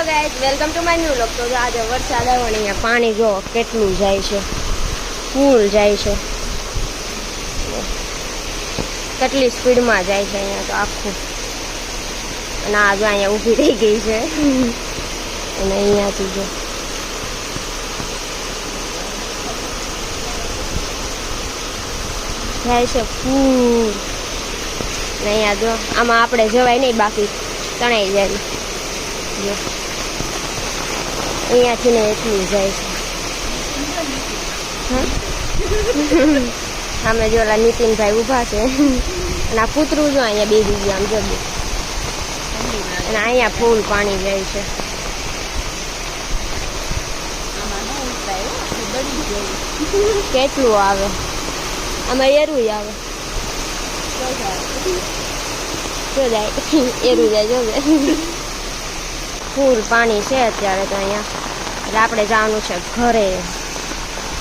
Hello guys, welcome to my new vlog. તો આજે વરસાદ આવ્યો ને અહીંયા પાણી જો કેટલું જાય છે, ફૂલ જાય છે, કેટલી સ્પીડમાં જાય છે અહીંયા તો આખું. અને આ જો અહીંયા ઊભી રહી ગઈ છે અને અહીંયાથી જો જાય છે ફૂલ. ને અહીંયા જો આમાં આપણે જવાય નહીં, બાકી તણાઈ જાય. જો અહીંયાથી ને એટલું જાય છે. સામે જો ઓલા નીતિનભાઈ ઊભા છે અને આ કૂતરું જો અહીંયા બેસી ગયા આમ જો. અને અહીંયા ફૂલ પાણી જાય છે. કેટલું આવે આમાં, એરું આવે જો જાય, એરું જાય જો. ફૂલ પાણી છે અત્યારે તો અહીંયા. એટલે આપણે જવાનું છે ઘરે.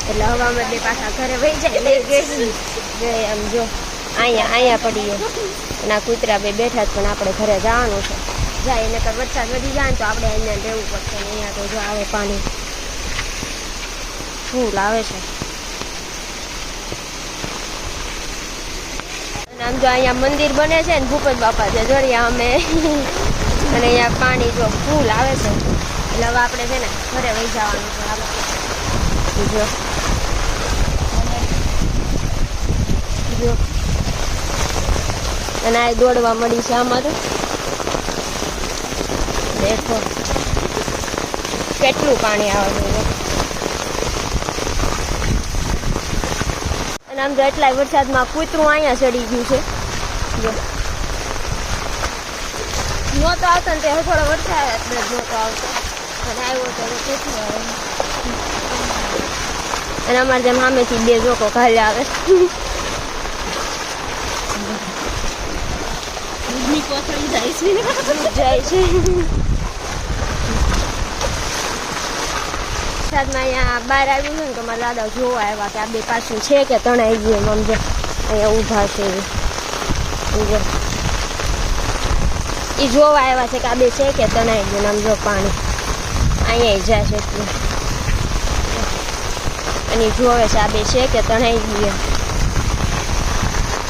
એટલે હવામાં બે પાછા ઘરે વહી જાય લઈ ગઈ આમ જો. અહીંયા પડીએ અને આ કૂતરા બે બેઠા જ, પણ આપણે ઘરે જવાનું છે. જાય એને કર વરસાદ વધી જાય ને તો આપણે અહીંયા રહેવું પડશે. અહીંયા તો જો આવે પાણી ફૂલ આવે છે. અને આમ જો અહીંયા મંદિર બને છે ને ભૂપત બાપા છે જોરિયા અમે. અને અહીંયા પાણી જો ફૂલ આવે છે. એટલે હવે આપણે છે ને ઘરે વહી જવાનું છે. જો જો અને આ દોડવા મળી છે આમાં તો દેખો કેટલું પાણી આવે છે. અને આમ તો એટલાય વરસાદમાં કૂતરું અહીંયા ચડી ગયું છે. જો નહોતો આવતો ને તે થોડો વરસાદ નહોતો આવતો અને આવ્યો તો કેટલું આવે. અને અમારે જેમ સામેથી બે જોકો ખાલી આવે જાય છે. વરસાદમાં અહીંયા બહાર આવ્યું છે ને તો મારા દાદા જોવા આવ્યા કે આ બે પાછું છે કે તણાઈ ગયું. એમ સમજો અહીંયા ઊભા છે એ જોવા આવ્યા છે કે આ બે છે કે તણાઈ ગયું. આમ જો પાણી અહીંયા જાય છે એટલું. અને જોવે છે આ બે છે કે તણાઈ ગયું.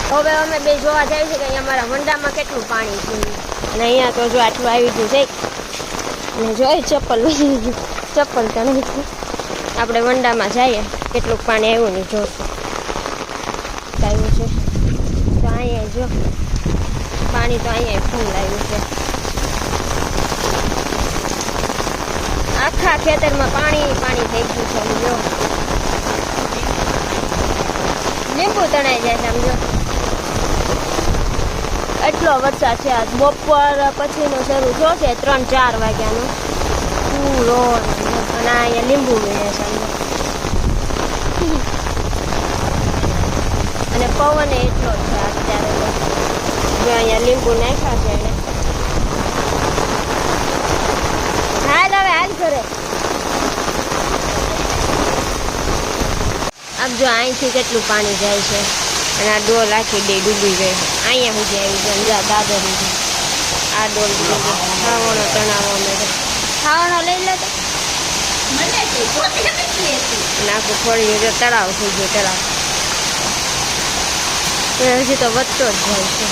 હવે અમે બે જોવા જાય છે કે અહીંયા અમારા વંડામાં કેટલું પાણી છે. અને અહીંયા તો જો આટલું આવી ગયું છે. અને જોઈ ચપ્પલ તણાઈ ગયું. આપણે વંડામાં જઈએ કેટલું પાણી આવ્યું ને જોશું આવ્યું છે. તો અહીંયા જો પાણી તો અહીંયા ફૂલ આવ્યું છે. આખા ખેતરમાં પાણી થઈ ગયું છે. સમજો લીંબુ તણાઈ જાય છે. સમજો એટલો વરસાદ છે. આજ બપોર પછીનો શરૂ થયો છે 3-4 વાગ્યાનો પૂરો. અને અહીંયા લીંબુ વીણે છે. અને પવન એટલો છે અત્યારે તો. જો અહીંયા લીંબુ નાખ્યા છે એને. હાલ હવે હાલ ઘરે. આમ જો અહીંથી કેટલું પાણી જાય છે. અને આ ડોલ આખી બે ડૂબી ગઈ. અહીંયા સુધી આવી જાય જા દાદર સુધી. આ ડોલ ખાવાનો તણાવો મેળે. ખાવાનો લઈ લે તો આખું ફોડી જો તળાવ થઈ ગયું. તળાવ હજી તો વધતો જ જાય છે.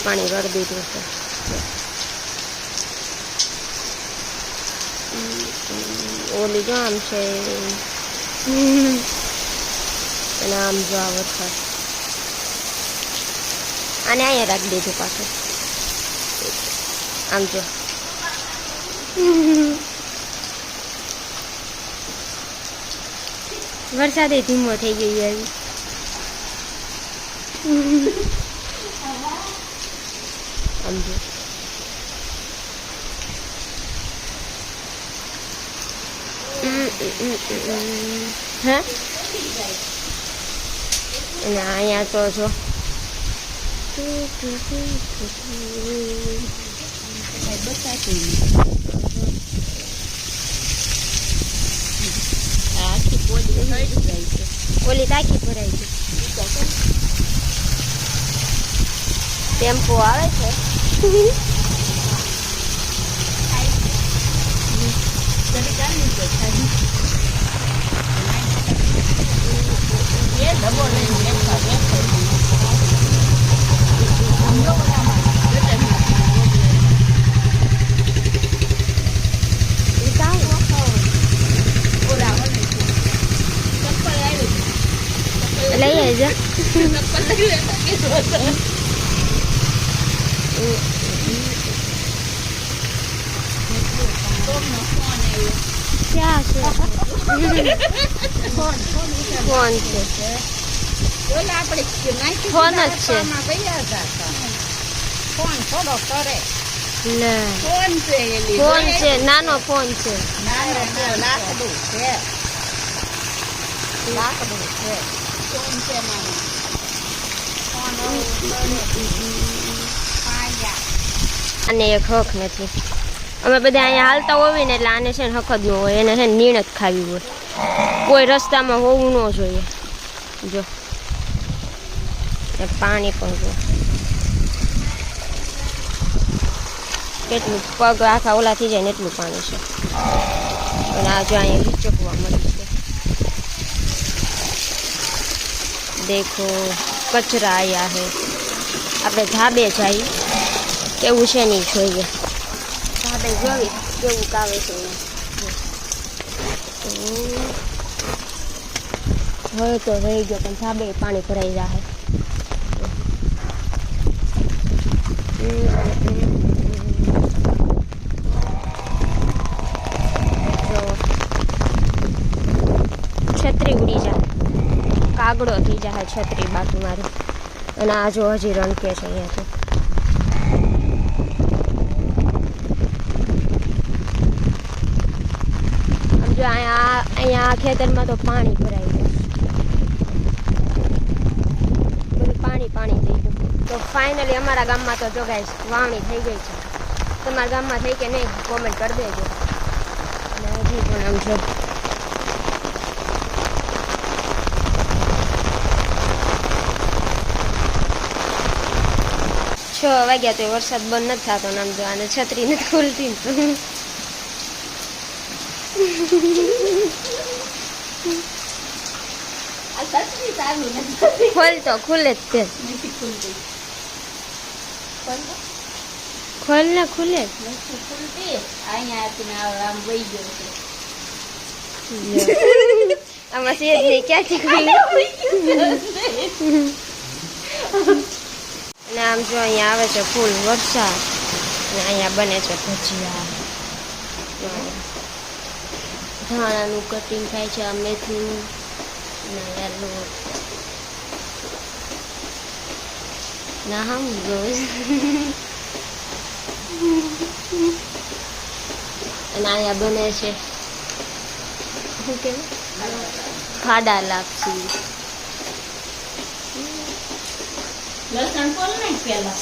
પાણી કરી દીધું છે. ઓલી જો આમ છે અને આમ જો આ વરસાદ. અને અહીંયા રાખી દીધું પાછું. આમ જો વરસાદ ધીમો થઈ ગયો. આમ જો હે. અને અહીંયા તો જો ઓલી ટાંકી ભરાઈ ગઈ. ટેમ્પો આવે છે. લઈ આવજો. ક્યાં છે? ફોન છે. ફોન જ છે. ફોન છે, નાનો ફોન છે. અને એક હક નથી. અમે બધા અહીંયા હાલતા હોવી ને એટલે આને છે ને હક જ ન હોય, એને છે ને નીણ જ ખાવી હોય, કોઈ રસ્તામાં હોવું ન જોઈએ. જો પાણી પણ જો કેટલું પગ આખા ઓલા થઈ જાય ને એટલું પાણી છે. અને આ જો અહીંયા હિચકવા મળી છે. દેખો કચરા આયા હે. આપણે ધાબે જઈએ કેવું છે નહીં જોઈએ. ધાબે જોઈ કેવું કાવે છે. હવે તો રહી ગયો પણ ધાબે પાણી ભરાઈ જાય. છત્રી ઉડી જાય, કાગડો થઈ જાય છત્રી બાકી મારી. અને આ જો હજી રણકે છે અહીંયાથી. આમ જો અહીંયા આ ખેતરમાં તો પાણી ભરાઈ ગયું, બધું પાણી થઈ ગયું. તો ફાઇનલી અમારા ગામમાં તો જો ગાઈસ વાવણી થઈ ગઈ છે. તમારા ગામમાં થઈ કે નહીં કોમેન્ટ કરી દેજો. અને હજી પણ આમ જો 6 વાગ્યા તો વરસાદ બંધ નથી થતો. નામ જો આને છત્રી નથી ખુલતી. ખોલ તો ખુલે જ તે. ખોલ ને ખુલે આમાં સેજ નહીં ક્યાંથી ખુલે. અને આમ જો અહીંયા આવે છે ફૂલ વરસાદ અને અહીંયા બને છે ભજીયા. ધાણાનું કટિંગ થાય છે, આ મેથીનું લોટ ના હમ રોજ. અને અહીંયા બને છે શું કેવું ખાડા લાપસી. લસણ કોલ નાખ પેલા.